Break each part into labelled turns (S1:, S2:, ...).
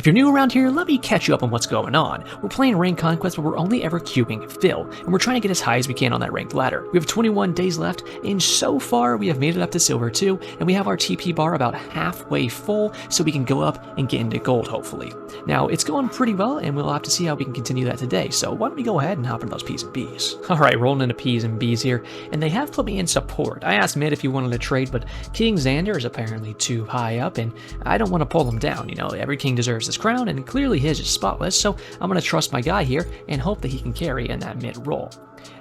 S1: If you're new around here, let me catch you up on what's going on. We're playing Ranked Conquest, but we're only ever cubing Phil, and we're trying to get as high as we can on that ranked ladder. We have 21 days left, and so far we have made it up to Silver 2, and we have our TP bar about halfway full, so we can go up and get into Gold, hopefully. Now, it's going pretty well, and we'll have to see how we can continue that today, so why don't we go ahead and hop into those P's and B's. Alright, rolling into P's and B's here, and they have put me in support. I asked mid if he wanted to trade, but King Xander is apparently too high up, and I don't want to pull him down. You know, every king deserves his crown, and clearly his is spotless, so I'm going to trust my guy here and hope that he can carry in that mid role.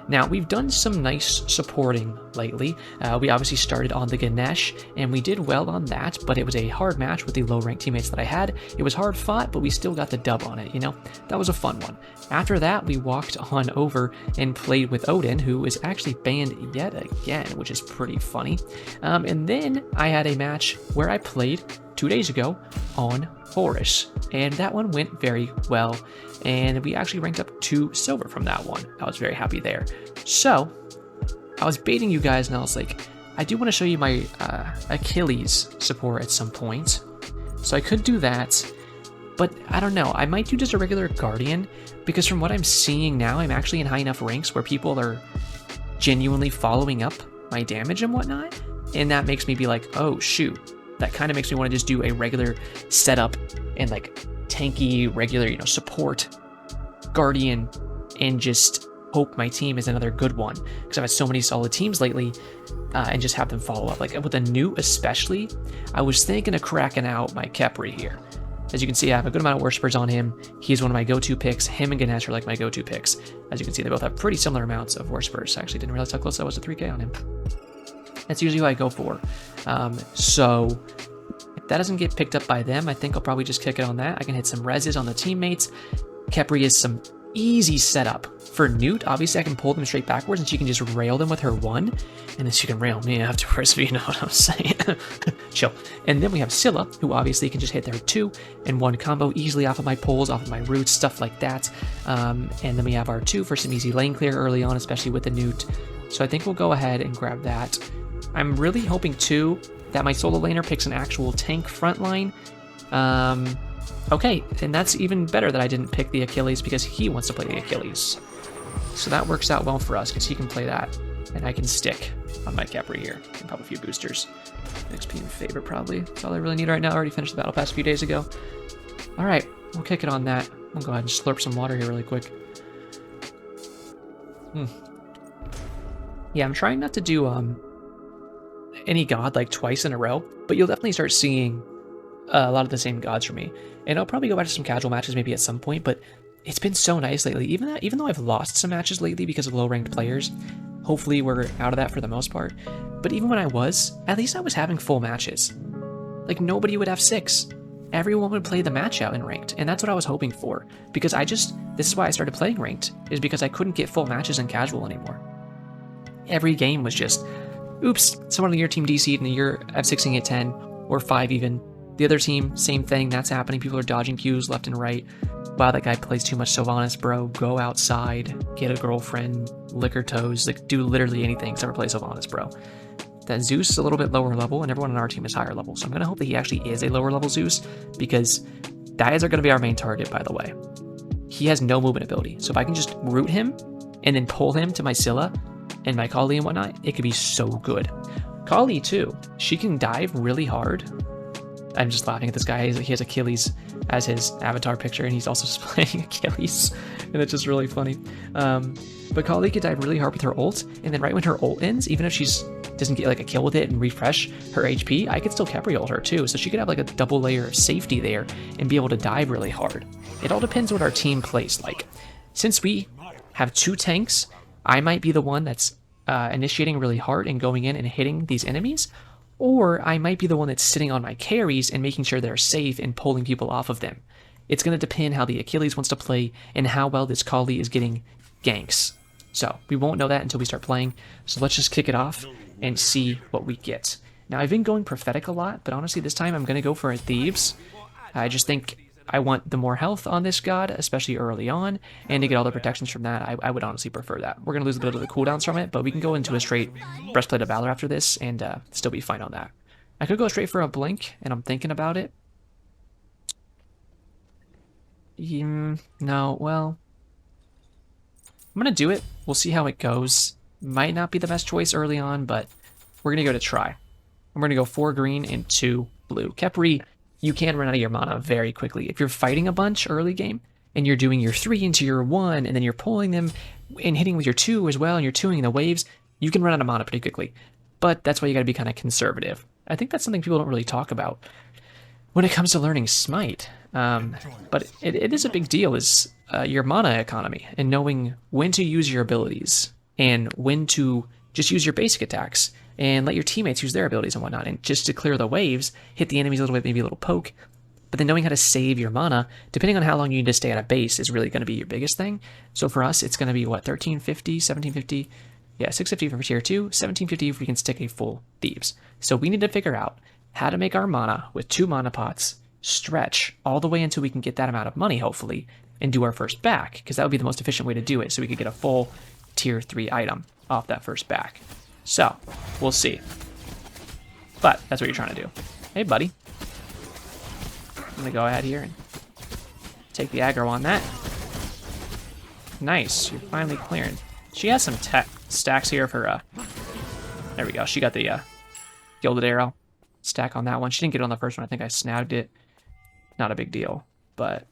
S1: Now, we've done some nice supporting lately. We obviously started on the Ganesh, and we did well on that, but it was a hard match with the low-ranked teammates that I had. It was hard fought, but we still got the dub on it, you know? That was a fun one. After that, we walked on over and played with Odin, who is actually banned yet again, which is pretty funny. And then I had a match where I played 2 days ago on Horus, and that one went very well, and we actually ranked up 2 silver from that one. I was very happy there. So I was baiting you guys, and I was like, I do want to show you my Achilles support at some point, so I could do that, but I don't know, I might do just a regular Guardian, because from what I'm seeing now, I'm actually in high enough ranks where people are genuinely following up my damage and whatnot, and that makes me be like, oh shoot. That kind of makes me want to just do a regular setup and like tanky, regular, you know, support Guardian and just hope my team is another good one. Because I've had so many solid teams lately and just have them follow up. Like with a Newt especially, I was thinking of cracking out my Khepri here. As you can see, I have a good amount of worshippers on him. He's one of my go-to picks. Him and Ganesh are like my go-to picks. As you can see, they both have pretty similar amounts of worshippers. I actually didn't realize how close I was to 3K on him. That's usually what I go for. So if that doesn't get picked up by them, I think I'll probably just kick it on that. I can hit some reses on the teammates. Khepri is some easy setup. For Newt, obviously I can pull them straight backwards and she can just rail them with her 1. And then she can rail me afterwards, if you know what I'm saying. Chill. And then we have Scylla, who obviously can just hit their 2 and 1 combo easily off of my pulls, off of my roots, stuff like that. And then we have our 2 for some easy lane clear early on, especially with the Newt. So I think we'll go ahead and grab that. I'm really hoping, too, that my solo laner picks an actual tank frontline. Okay, and that's even better that I didn't pick the Achilles because he wants to play the Achilles. So that works out well for us because he can play that, and I can stick on my Khepri here. And probably a few boosters. XP and favor, probably. That's all I really need right now. I already finished the battle pass a few days ago. All right, we'll kick it on that. We'll go ahead and slurp some water here really quick. Yeah, I'm trying not to do any god like twice in a row, but you'll definitely start seeing a lot of the same gods from me. And I'll probably go back to some casual matches maybe at some point, but it's been so nice lately. Even though I've lost some matches lately because of low-ranked players, hopefully we're out of that for the most part. But even when I was, at least I was having full matches. Like nobody would have 6. Everyone would play the match out in ranked, and that's what I was hoping for. Because this is why I started playing ranked, is because I couldn't get full matches in casual anymore. Every game was just, oops, someone on your team DC'd and you're F6ing at 10, or 5 even. The other team, same thing, that's happening. People are dodging Qs left and right. Wow, that guy plays too much Sylvanas, bro. Go outside, get a girlfriend, lick her toes, like do literally anything except for play Sylvanas, bro. That Zeus is a little bit lower level, and everyone on our team is higher level. So I'm going to hope that he actually is a lower level Zeus, because guys are going to be our main target, by the way. He has no movement ability. So if I can just root him and then pull him to my Scylla and my Kali and whatnot, it could be so good. Kali, too. She can dive really hard. I'm just laughing at this guy. He has Achilles as his avatar picture, and he's also just playing Achilles, and it's just really funny. But Kali could dive really hard with her ult, and then right when her ult ends, even if she doesn't get like a kill with it and refresh her HP, I could still Khepri ult her too, so she could have like a double layer of safety there and be able to dive really hard. It all depends what our team plays like. Since we have 2 tanks, I might be the one that's initiating really hard and going in and hitting these enemies, or I might be the one that's sitting on my carries and making sure they're safe and pulling people off of them. It's going to depend how the Achilles wants to play and how well this Kali is getting ganks. So we won't know that until we start playing. So let's just kick it off and see what we get. Now I've been going prophetic a lot, but honestly this time I'm going to go for a Thieves. I just think I want the more health on this god, especially early on, and to get all the protections from that, I would honestly prefer that. We're going to lose a bit of the cooldowns from it, but we can go into a straight Breastplate of Valor after this and still be fine on that. I could go straight for a Blink, and I'm thinking about it. No, well, I'm gonna do it. We'll see how it goes. Might not be the best choice early on, but we're gonna go to try. I'm gonna go 4 green and 2 blue. Khepri, you can run out of your mana very quickly. If you're fighting a bunch early game, and you're doing your 3 into your 1, and then you're pulling them and hitting with your 2 as well, and you're 2ing the waves, you can run out of mana pretty quickly. But that's why you gotta be kind of conservative. I think that's something people don't really talk about when it comes to learning Smite. But it is a big deal, is your mana economy, and knowing when to use your abilities, and when to just use your basic attacks, and let your teammates use their abilities and whatnot, and just to clear the waves, hit the enemies a little bit, maybe a little poke. But then knowing how to save your mana, depending on how long you need to stay at a base, is really going to be your biggest thing. So for us, it's going to be, what, 1350, 1750? Yeah, 650 for tier 2, 1750 if we can stick a full Thieves. So we need to figure out how to make our mana with 2 mana pots stretch all the way until we can get that amount of money, hopefully, and do our first back, because that would be the most efficient way to do it, so we could get a full tier 3 item off that first back. So, we'll see. But that's what you're trying to do. Hey, buddy. I'm going to go ahead here and take the aggro on that. Nice. You're finally clearing. She has some stacks here for... there we go. She got the Gilded Arrow stack on that one. She didn't get it on the first one. I think I snagged it. Not a big deal. But...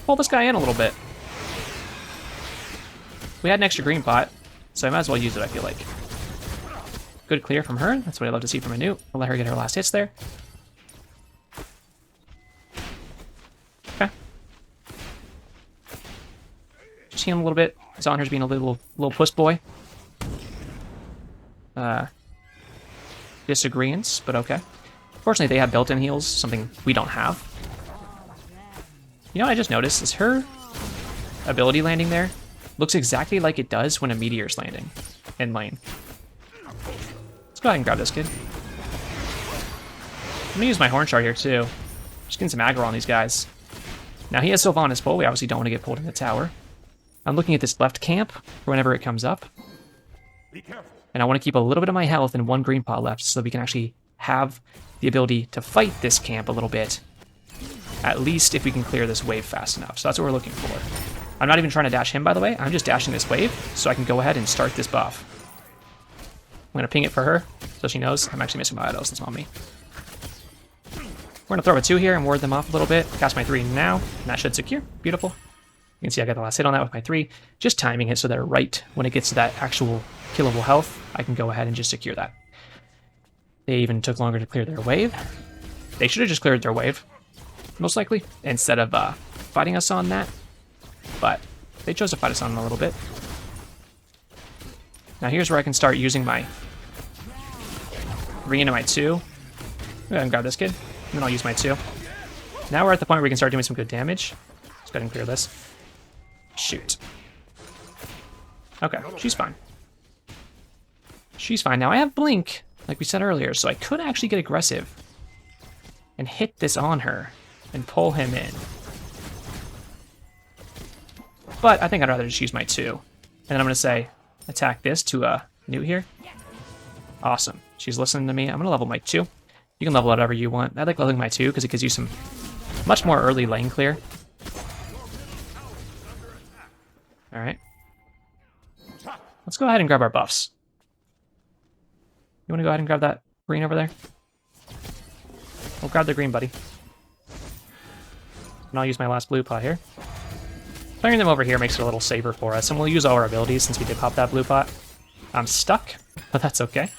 S1: pull this guy in a little bit. We had an extra green pot, so I might as well use it, I feel like. Good clear from her. That's what I love to see from a Newt. I'll let her get her last hits there. Okay. Just heal him a little bit. Zonher's being a little puss boy. Disagreements, but okay. Fortunately, they have built-in heals, something we don't have. You know what I just noticed? Is her ability landing there looks exactly like it does when a meteor's landing in lane. Let's go ahead and grab this kid. I'm gonna use my horn shard here too. Just getting some aggro on these guys. Now he has Sylvanas pull. We obviously don't want to get pulled in the tower. I'm looking at this left camp for whenever it comes up. And I want to keep a little bit of my health and 1 green pot left so that we can actually have the ability to fight this camp a little bit. At least if we can clear this wave fast enough. So that's what we're looking for. I'm not even trying to dash him, by the way. I'm just dashing this wave so I can go ahead and start this buff. I'm going to ping it for her so she knows I'm actually missing my items. That's on me. We're going to throw a 2 here and ward them off a little bit. Cast my 3 now, and that should secure. Beautiful. You can see I got the last hit on that with my 3. Just timing it so that right when it gets to that actual killable health, I can go ahead and just secure that. They even took longer to clear their wave. They should have just cleared their wave, most likely, instead of fighting us on that. But they chose to fight us on it a little bit. Now here's where I can start using my 3 into my 2. Go ahead and grab this kid, and then I'll use my 2. Now we're at the point where we can start doing some good damage. Let's go ahead and clear this. Shoot. Okay, she's fine. She's fine. Now I have Blink, like we said earlier, so I could actually get aggressive and hit this on her and pull him in. But I think I'd rather just use my 2. And then I'm going to say, attack this to Newt here. Awesome. She's listening to me. I'm going to level my 2. You can level whatever you want. I like leveling my 2 because it gives you some much more early lane clear. Alright. Let's go ahead and grab our buffs. You want to go ahead and grab that green over there? We'll grab the green, buddy. And I'll use my last blue pot here. Clearing them over here makes it a little safer for us, and we'll use all our abilities since we did pop that blue pot. I'm stuck, but that's okay.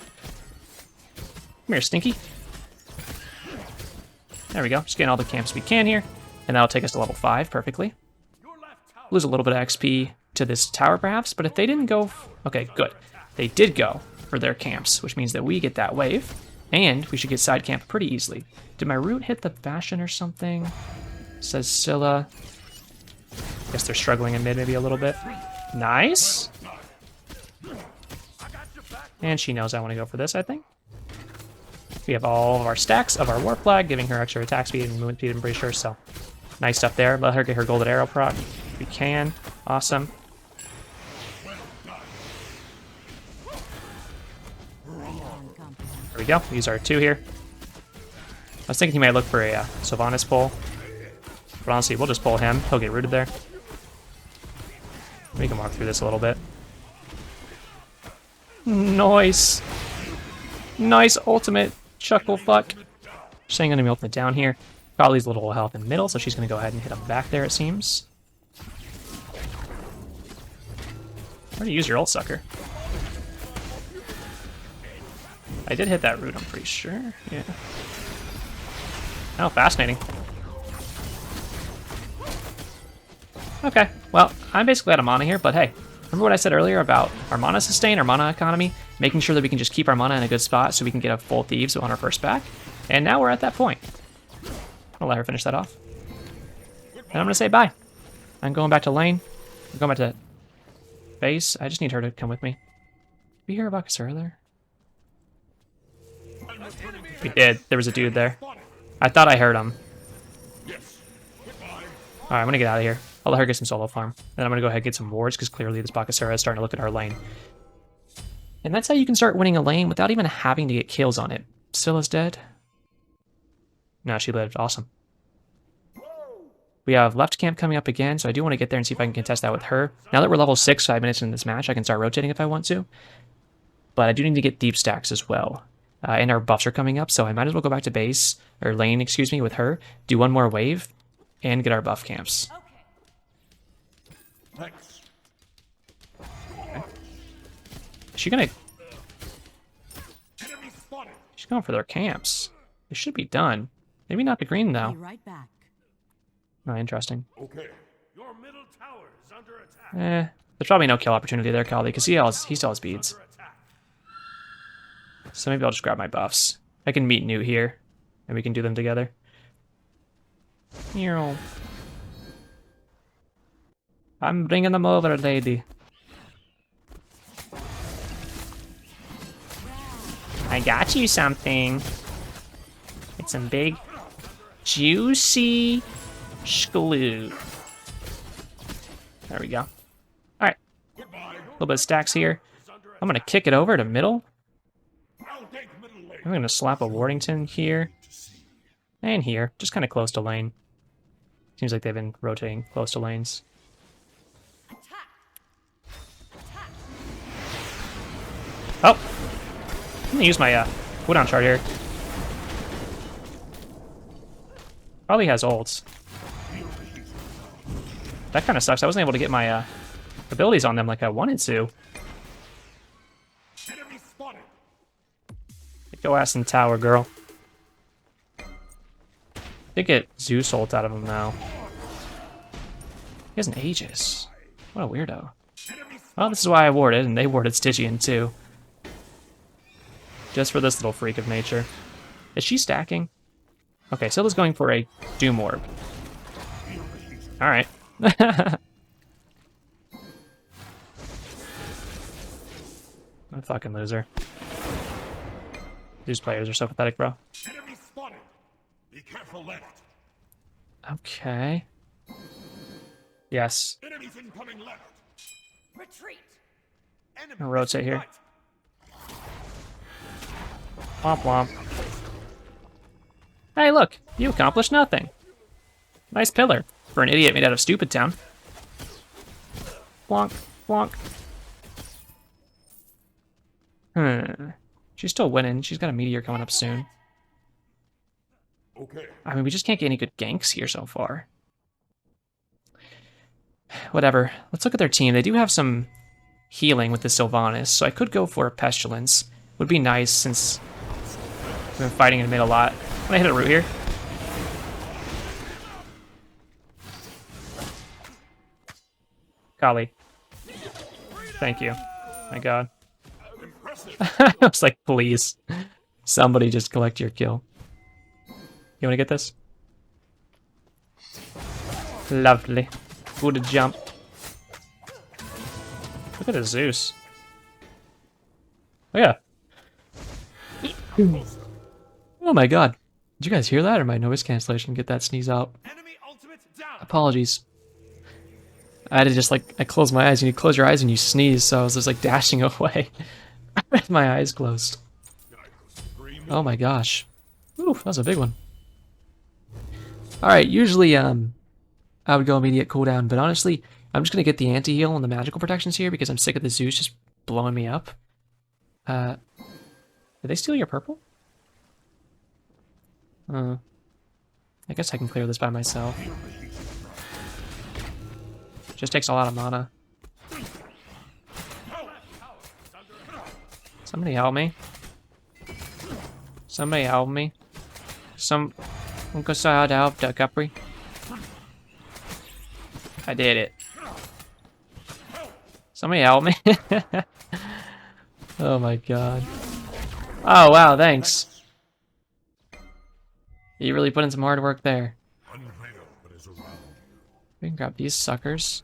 S1: Come here, Stinky. There we go. Just getting all the camps we can here, and that'll take us to level 5 perfectly. Lose a little bit of XP to this tower, perhaps, but if they didn't go... Okay, good. They did go for their camps, which means that we get that wave, and we should get side camp pretty easily. Did my root hit the Bastion or something? Says Scylla. Guess they're struggling in mid maybe a little bit. Nice. And she knows I want to go for this, I think. We have all of our stacks of our Warp Flag, giving her extra attack speed and movement speed, I'm pretty sure, so nice stuff there. Let her get her Golden Arrow proc if we can. Awesome. There we go. We use our 2 here. I was thinking he might look for a Sylvanas pull. But honestly, we'll just pull him. He'll get rooted there. We can walk through this a little bit. Nice. Nice ultimate. Chuckle fuck. She's saying gonna be ultimate down here. Kali's a little health in middle, so she's gonna go ahead and hit him back there, it seems. Where do you use your ult, sucker? I did hit that root, I'm pretty sure. Yeah. Oh, fascinating. Okay, well, I'm basically out of mana here, but hey, remember what I said earlier about our mana sustain, our mana economy, making sure that we can just keep our mana in a good spot so we can get a full Thieves on our first back, and now we're at that point. I'll let her finish that off. And I'm gonna say bye. I'm going back to lane. I'm going back to base. I just need her to come with me. Did we hear about Kasura there? We did. There was a dude there. I thought I heard him. Alright, I'm gonna get out of here. I'll let her get some solo farm. Then I'm gonna go ahead and get some wards, because clearly this Bakasura is starting to look at our lane. And that's how you can start winning a lane without even having to get kills on it. Scylla's dead. No, she lived. Awesome. We have left camp coming up again, so I do want to get there and see if I can contest that with her. Now that we're level 6, 5 minutes in this match, I can start rotating if I want to. But I do need to get deep stacks as well. And our buffs are coming up, so I might as well go back to base, or lane, excuse me, with her, do one more wave, and get our buff camps. Okay. Is she gonna... She's going for their camps. They should be done. Maybe not the green, though.
S2: Right back.
S1: Oh, interesting.
S3: Okay. Your middle tower is under attack.
S1: There's probably no kill opportunity there, Kali, because he still has beads. So maybe I'll just grab my buffs. I can meet Newt here, and we can do them together. I'm bringing them over, lady. I got you something. It's some big, juicy schloo. There we go. Alright. A little bit of stacks here. I'm going to kick it over to middle. I'm going to slap a Wardington here. And here. Just kind of close to lane. Seems like they've been rotating close to lanes. Oh! I'm going to use my cooldown chart here. Probably has ults. That kind of sucks. I wasn't able to get my abilities on them like I wanted to. Go ass in the tower, girl. Did get Zeus ult out of him now. He has an Aegis. What a weirdo. Well, this is why I warded, and they warded Stygian too. Just for this little freak of nature. Is she stacking? Okay, Scylla's going for a Doom Orb. Alright. What a fucking loser. These players are so pathetic, bro.
S3: Enemy spotted. Be careful left.
S1: Okay. Yes.
S3: Enemies incoming left. Retreat.
S1: I'm gonna rotate here. Womp womp. Hey, look! You accomplished nothing. Nice pillar for an idiot made out of stupid town. Blonk, blonk. She's still winning. She's got a meteor coming up soon.
S3: Okay.
S1: I mean, we just can't get any good ganks here so far. Whatever. Let's look at their team. They do have some healing with the Sylvanas, so I could go for a Pestilence. Would be nice since we've been fighting in mid a lot. I'm gonna hit a root here. Kali. Thank you. My god. I was like, please. Somebody just collect your kill. You wanna get this? Lovely. Good jump. Look at the Zeus. Oh yeah. Oh my god. Did you guys hear that, or my noise cancellation get that sneeze out?
S3: Enemy ultimate down.
S1: Apologies. I had to just like, I closed my eyes, and you close your eyes and you sneeze, so I was just like dashing away with my eyes closed. Oh my gosh. Ooh, that was a big one. Alright, usually I would go immediate cooldown, but honestly, I'm just gonna get the anti-heal and the magical protections here because I'm sick of the Zeus just blowing me up. Did they steal your purple? I guess I can clear this by myself. Just takes a lot of mana. Somebody help me. Somebody help me. Someone go to help the Capri. I did it. Somebody help me. Oh my god. Oh wow, thanks. You really put in some hard work there. We can grab these suckers.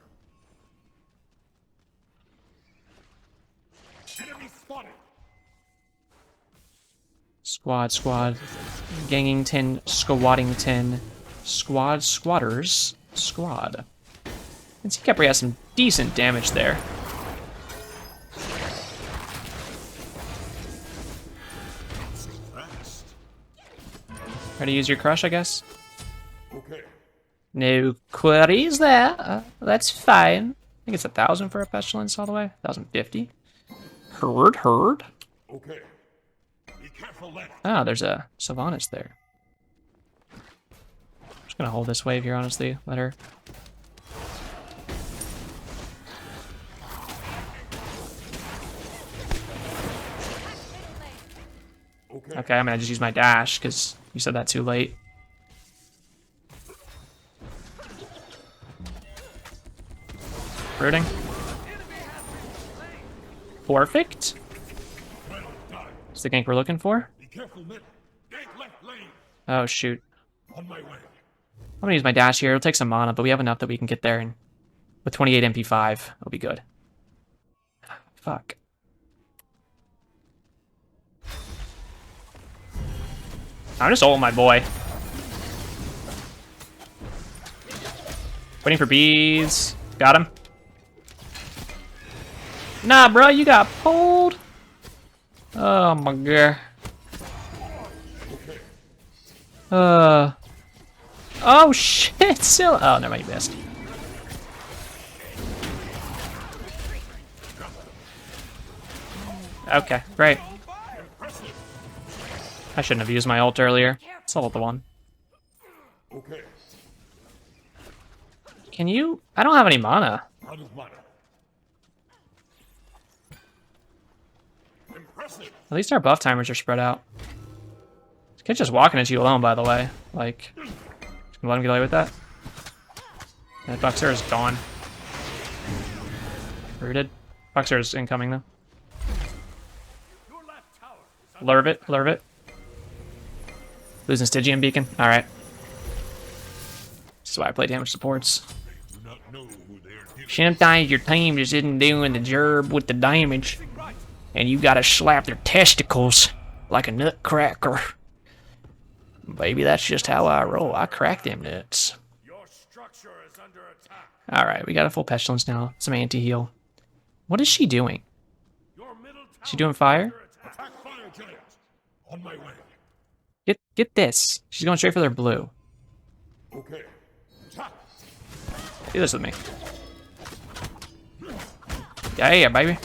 S1: Squad. Gangington, squattington. Squatters. Squad. And see Capri has some decent damage there. Ready to use your crush, I guess?
S3: Okay.
S1: No queries there. That's fine. I think it's 1,000 for a pestilence all the way. 1,050. Heard.
S3: Okay. Be careful left.
S1: Ah, there's a Sylvanas there. I'm just gonna hold this wave here, honestly. Let her. Okay, I'm gonna just use my dash because you said that too late. Rooting. Perfect. It's the gank we're looking for.
S3: Be careful, mid. Gank left lane.
S1: Oh shoot.
S3: On my way.
S1: I'm gonna use my dash here. It'll take some mana, but we have enough that we can get there, and with 28 MP5, it'll be good. Fuck. I'm just ulting my boy. Waiting for bees. Got him. Nah, bro, you got pulled. Oh my god. Oh shit, still. Oh, never mind, you missed. Okay, great. I shouldn't have used my ult earlier. Let's ult the one.
S3: Okay.
S1: Can you? I don't have any mana.
S3: Out of mana. Impressive.
S1: At least our buff timers are spread out. This kid's just walking at you alone, by the way. Like, just gonna let him get away with that. That Buxer is gone. Rooted. Buxer is incoming though.
S3: Your left tower is
S1: Lurv it. Losing Stygian Beacon. Alright. This is why I play damage supports.
S3: do not know who they are dealing
S1: Sometimes your team just isn't doing the job with the damage. And you gotta slap their testicles like a nutcracker. Baby, that's just how I roll. I crack them nuts.
S3: Your structure is under attack.
S1: Alright, we got a full pestilence now. Some anti-heal. What is she doing?
S3: Your middle tower
S1: She doing fire?
S3: under attack. Attack fire giant. On my way.
S1: Get this. She's going straight for their blue.
S3: Okay. Attack.
S1: Do this with me. Yeah, baby.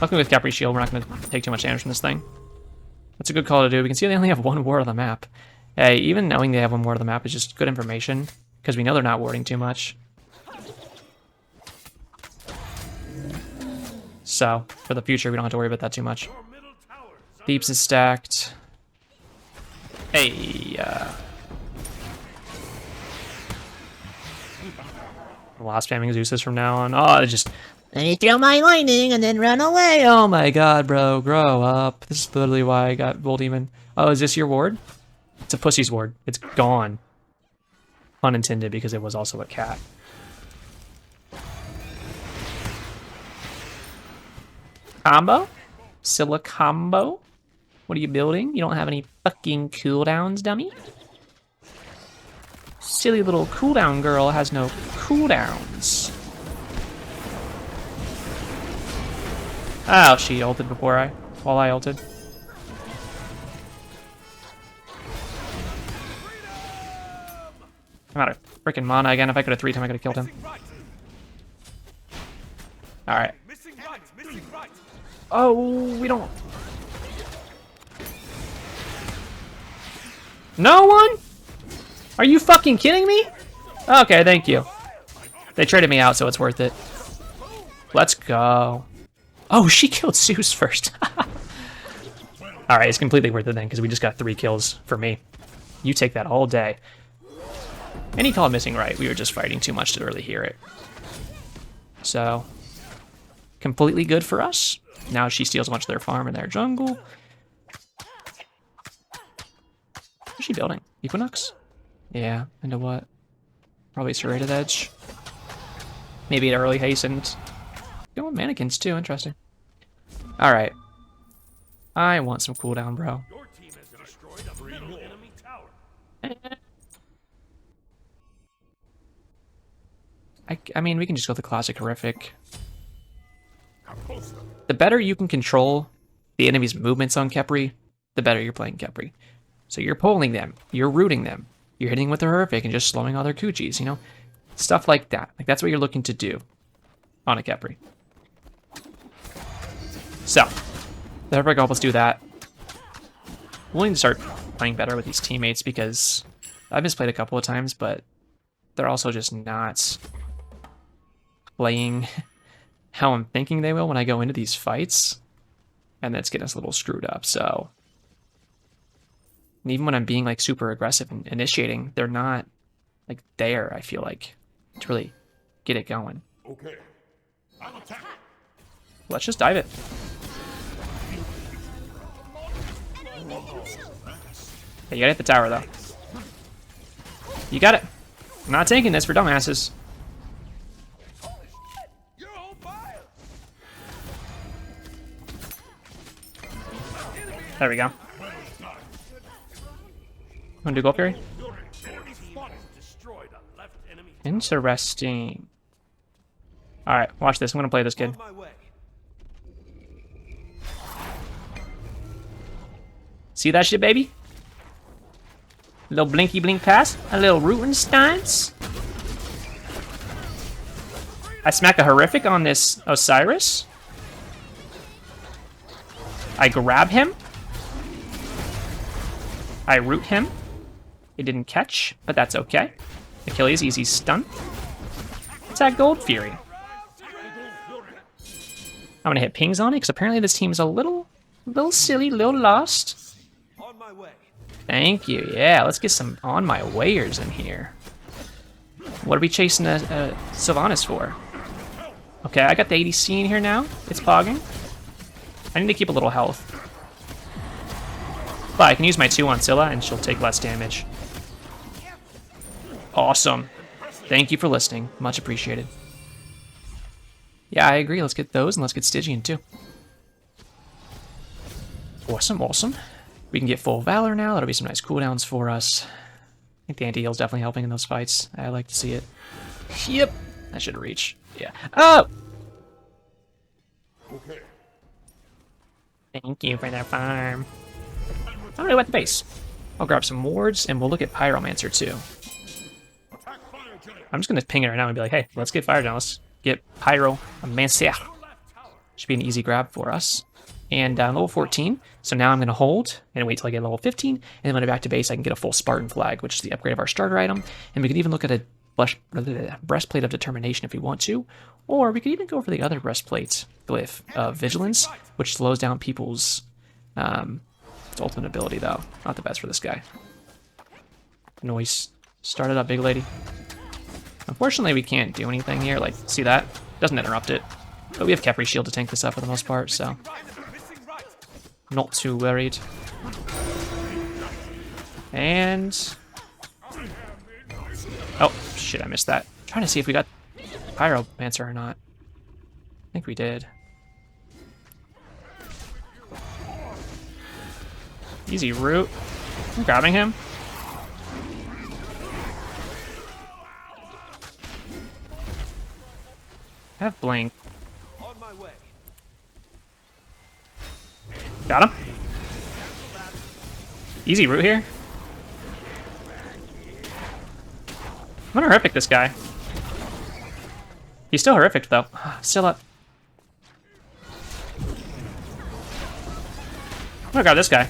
S1: Luckily with Capri Shield, we're not going to take too much damage from this thing. That's a good call to do. We can see they only have one ward on the map. Hey, even knowing they have one ward on the map is just good information, because we know they're not warding too much. So, for the future, we don't have to worry about that too much.
S3: Your middle tower is under
S1: Beeps is stacked. Hey, Lost spamming Zeus's from now on. Oh, it just... And you throw my lightning and then run away. Oh my god, bro. Grow up. This is literally why I got Bull Demon. Oh, is this your ward? It's a pussy's ward. It's gone. Unintended, because it was also a cat. Combo? Scylla combo? What are you building? You don't have any fucking cooldowns, dummy? Silly little cooldown girl has no cooldowns. Oh, she ulted while I ulted. I'm out of freaking mana again. If I could have 3 times, I could have killed him. Alright. Oh, we don't... No one? Are you fucking kidding me? Okay, thank you. They traded me out, so it's worth it. Let's go. Oh, she killed Zeus first. Alright, it's completely worth it then, because we just got 3 kills for me. You take that all day. Any call missing right, we were just fighting too much to really hear it. So, completely good for us. Now she steals a bunch of their farm and their jungle. What's she building? Equinox? Yeah, into what? Probably Serrated Edge. Maybe it early hastened. Going mannequins too, interesting. Alright. I want some cooldown, bro.
S3: Your team has destroyed a middle enemy tower.
S1: I mean, we can just go the classic horrific. The better you can control the enemy's movements on Khepri, the better you're playing Khepri. So you're pulling them, you're rooting them, you're hitting with the horrific and just slowing all their coochies, you know? Stuff like that. Like, that's what you're looking to do on a Khepri. So, the horrific help us do that. We'll need to start playing better with these teammates because I've misplayed a couple of times, but they're also just not playing how I'm thinking they will when I go into these fights, and that's getting us a little screwed up. So, and even when I'm being like super aggressive and initiating, they're not like there, I feel like, to really get it going.
S3: Okay. I'll attack.
S1: Let's just dive it. Hey, you gotta hit the tower though. You got it. I'm not taking this for dumbasses. There we go. Want to do Gold Fury? Interesting. Alright, watch this. I'm gonna play this kid. See that shit, baby? A little blinky blink pass. A little rootin' stance. I smack a horrific on this Osiris. I grab him. I root him. It didn't catch, but that's okay. Achilles, easy stun. Attack Gold Fury. I'm gonna hit pings on it, because apparently this team's a little silly, little lost.
S3: On my way.
S1: Thank you, yeah, let's get some on my wayers in here. What are we chasing a Sylvanas for? Okay, I got the ADC in here now. It's pogging. I need to keep a little health. But I can use my 2 on Scylla and she'll take less damage. Awesome. Thank you for listening. Much appreciated. Yeah, I agree. Let's get those and let's get Stygian too. Awesome, awesome. We can get full Valor now. That'll be some nice cooldowns for us. I think the anti-heal's definitely helping in those fights. I like to see it. Yep. That should reach. Yeah. Oh!
S3: Okay.
S1: Thank you for that farm. Alright, at the base. I'll grab some wards, and we'll look at Pyromancer, too. I'm just going to ping it right now and be like, hey, let's get Fire down. Let's get Pyromancer. Should be an easy grab for us. And level 14, so now I'm going to hold and wait till I get level 15, and then when I back to base, I can get a full Spartan flag, which is the upgrade of our starter item. And we can even look at a breastplate of determination if we want to, or we could even go for the other breastplate glyph of vigilance, which slows down people's its ultimate ability, though. Not the best for this guy. Noise. Start it up, big lady. Unfortunately, we can't do anything here. Like, see that? Doesn't interrupt it. But we have Khepri shield to tank this up for the most part, so not too worried. And oh shit, I missed that. I'm trying to see if we got Pyromancer or not. I think we did. Easy root. I'm grabbing him. I have blink. Got him. Easy root here. gonna horrific this guy. He's still horrific though. Still up. I'm gonna grab this guy.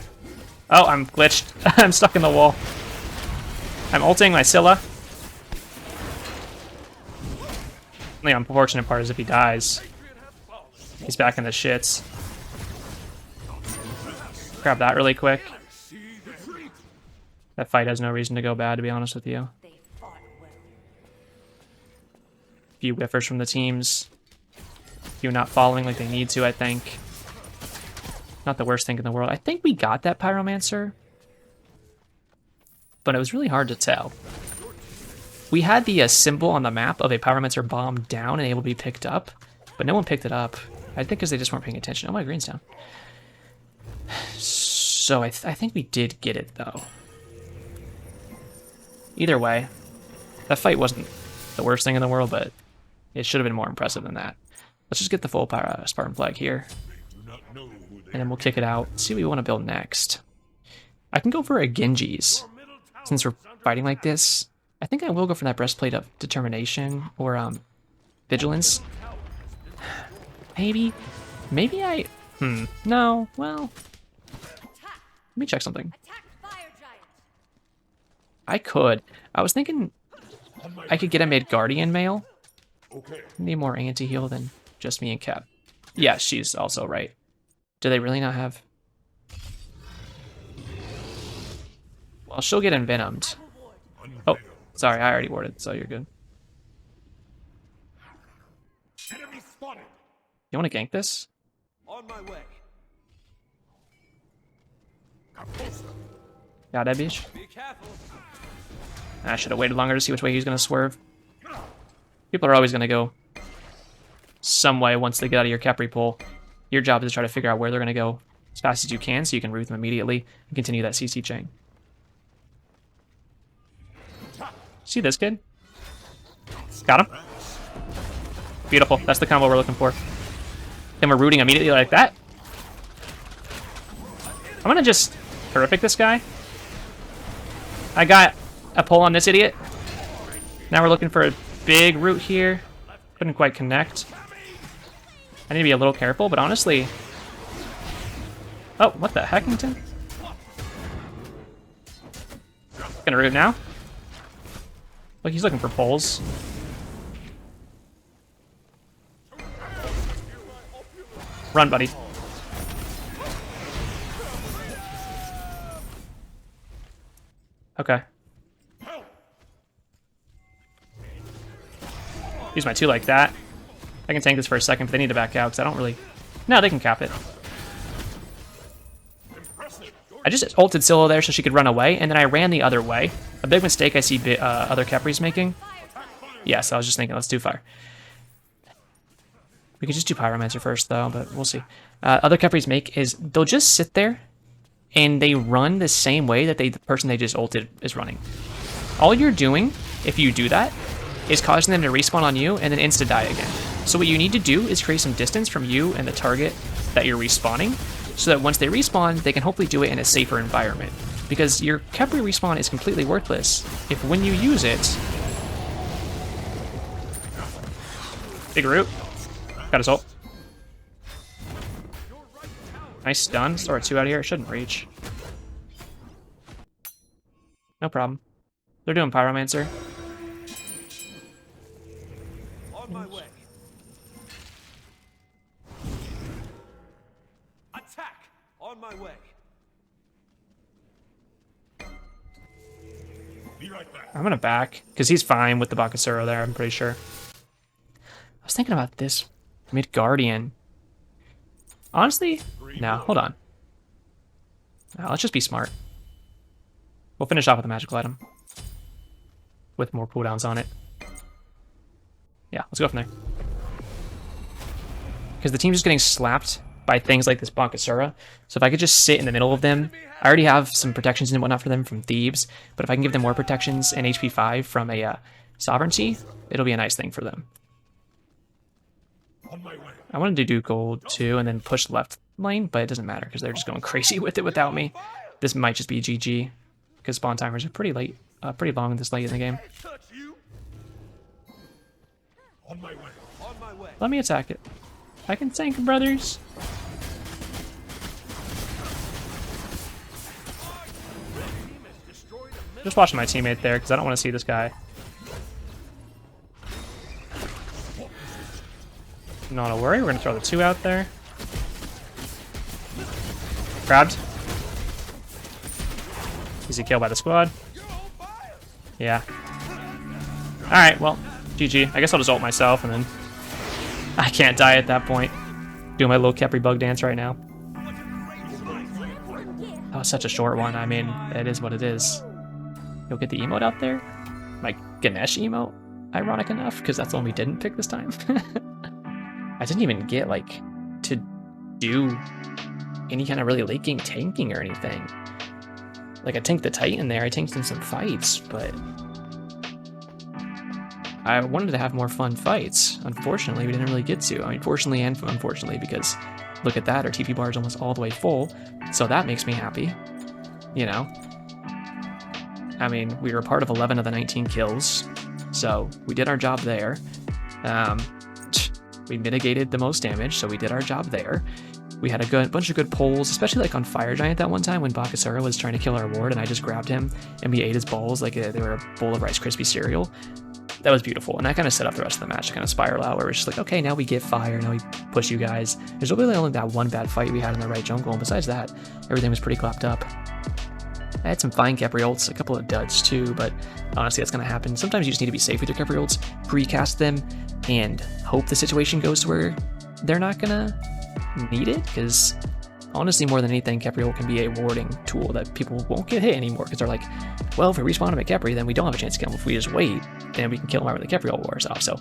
S1: Oh, I'm glitched. I'm stuck in the wall. I'm ulting my Scylla. The unfortunate part is if he dies, he's back in the shits. Grab that really quick. That fight has no reason to go bad, to be honest with you. Few whiffers from the teams. Few not following like they need to, I think. Not the worst thing in the world. I think we got that Pyromancer, but it was really hard to tell. We had the symbol on the map of a Pyromancer bomb down and able to be picked up, but no one picked it up. I think because they just weren't paying attention. Oh, my green's down. So I think we did get it, though. Either way, that fight wasn't the worst thing in the world, but it should have been more impressive than that. Let's just get the full Spartan flag here. And then we'll kick it out. See what we want to build next. I can go for a Genji's. Since we're fighting like this, I think I will go for that breastplate of determination or vigilance. Maybe I. No. Well, let me check something. I could. I was thinking I could get a mid-guardian male. Need more anti-heal than just me and Cap. Yeah, she's also right. Do they really not have? Well, she'll get envenomed. Oh, sorry, I already warded, so you're good. You want to gank this?
S2: On my way.
S1: Got that bitch.
S2: Be careful.
S1: I should have waited longer to see which way he's going to swerve. People are always going to go some way once they get out of your Capri pool. Your job is to try to figure out where they're going to go as fast as you can so you can root them immediately and continue that CC chain. See this kid? Got him. Beautiful. That's the combo we're looking for. Then we're rooting immediately like that. I'm going to just horrific this guy. I got a pull on this idiot. Now we're looking for a big root here. Couldn't quite connect. I need to be a little careful, but honestly... Oh, what the heckington? Gonna root now. Look, he's looking for pulls. Run, buddy. Okay. Use my 2 like that. I can tank this for a second, but they need to back out because I don't really... No, they can cap it. I just ulted Scylla there so she could run away, and then I ran the other way. A big mistake I see other Capri's making. Yes, I was just thinking, let's do fire. We could just do Pyromancer first, though, but we'll see. Other Capri's make is they'll just sit there, and they run the same way that the person they just ulted is running. All you're doing, if you do that, is causing them to respawn on you and then insta-die again. So what you need to do is create some distance from you and the target that you're respawning, so that once they respawn, they can hopefully do it in a safer environment. Because your Capri respawn is completely worthless if when you use it... Big root. Got his ult. Nice stun. Store 2 out of here. It shouldn't reach. No problem. They're doing Pyromancer.
S2: On my way. Attack! On my way.
S3: Be right back.
S1: I'm gonna back, because he's fine with the Bakasura there, I'm pretty sure. I was thinking about this mid-guardian. Honestly, no, hold on. No, let's just be smart. We'll finish off with a magical item. With more cooldowns on it. Yeah, let's go from there. Because the team's just getting slapped by things like this Bakasura. So if I could just sit in the middle of them, I already have some protections and whatnot for them from Thieves, but if I can give them more protections and HP 5 from a Sovereignty, it'll be a nice thing for them.
S3: On my way.
S1: I wanted to do gold too and then push left lane, but it doesn't matter because they're just going crazy with it without me. This might just be GG because spawn timers are pretty late, pretty long this late in the game.
S3: On my way.
S2: On my way.
S1: Let me attack it. I can tank, brothers. Just watching my teammate there because I don't want to see this guy. Not a worry. We're going to throw the 2 out there. Grabbed. Easy kill by the squad. Yeah. Alright, well, GG. I guess I'll just ult myself and then I can't die at that point. Doing my little Kepri bug dance right now. That was such a short one. I mean, it is what it is. You'll get the emote out there? My Ganesh emote? Ironic enough, because that's the one we didn't pick this time. I didn't even get, like, to do any kind of really late game tanking or anything. Like, I tanked the Titan there, I tanked in some fights, but I wanted to have more fun fights. Unfortunately, we didn't really get to. I mean, fortunately and unfortunately, because look at that, our TP bar is almost all the way full, so that makes me happy, you know? I mean, we were a part of 11 of the 19 kills, so we did our job there. We mitigated the most damage, so we did our job there. We had a bunch of good pulls, especially like on Fire Giant that one time when Bakasura was trying to kill our ward and I just grabbed him and we ate his balls like they were a bowl of Rice Krispie cereal. That was beautiful, and that kind of set up the rest of the match to kind of spiral out where we're just like, okay, now we get fire, now we push you guys. There's really only that one bad fight we had in the right jungle, and besides that, everything was pretty clapped up. I had some fine Kepri ults, a couple of duds too, but honestly that's going to happen. Sometimes you just need to be safe with your Kepri ults, pre-cast them, and hope the situation goes to where they're not going to need it, because honestly, more than anything, Kepri ult can be a warding tool that people won't get hit anymore, because they're like, well, if we respawn him at Kepri, then we don't have a chance to kill him. If we just wait, then we can kill him right when the Kepri ult wears off. So,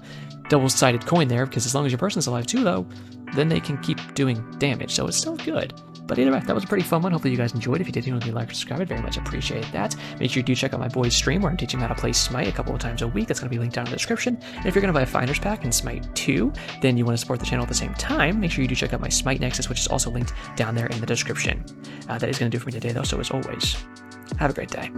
S1: double-sided coin there, because as long as your person's alive too, though, then they can keep doing damage, so it's still good. But either way, that was a pretty fun one. Hopefully you guys enjoyed. If you did, leave a like or subscribe. I'd very much appreciate that. Make sure you do check out my boy's stream where I'm teaching him how to play Smite a couple of times a week. That's going to be linked down in the description. And if you're going to buy a Finder's Pack in Smite 2, then you want to support the channel at the same time, make sure you do check out my Smite Nexus, which is also linked down there in the description. That is going to do it for me today, though, so as always, have a great day.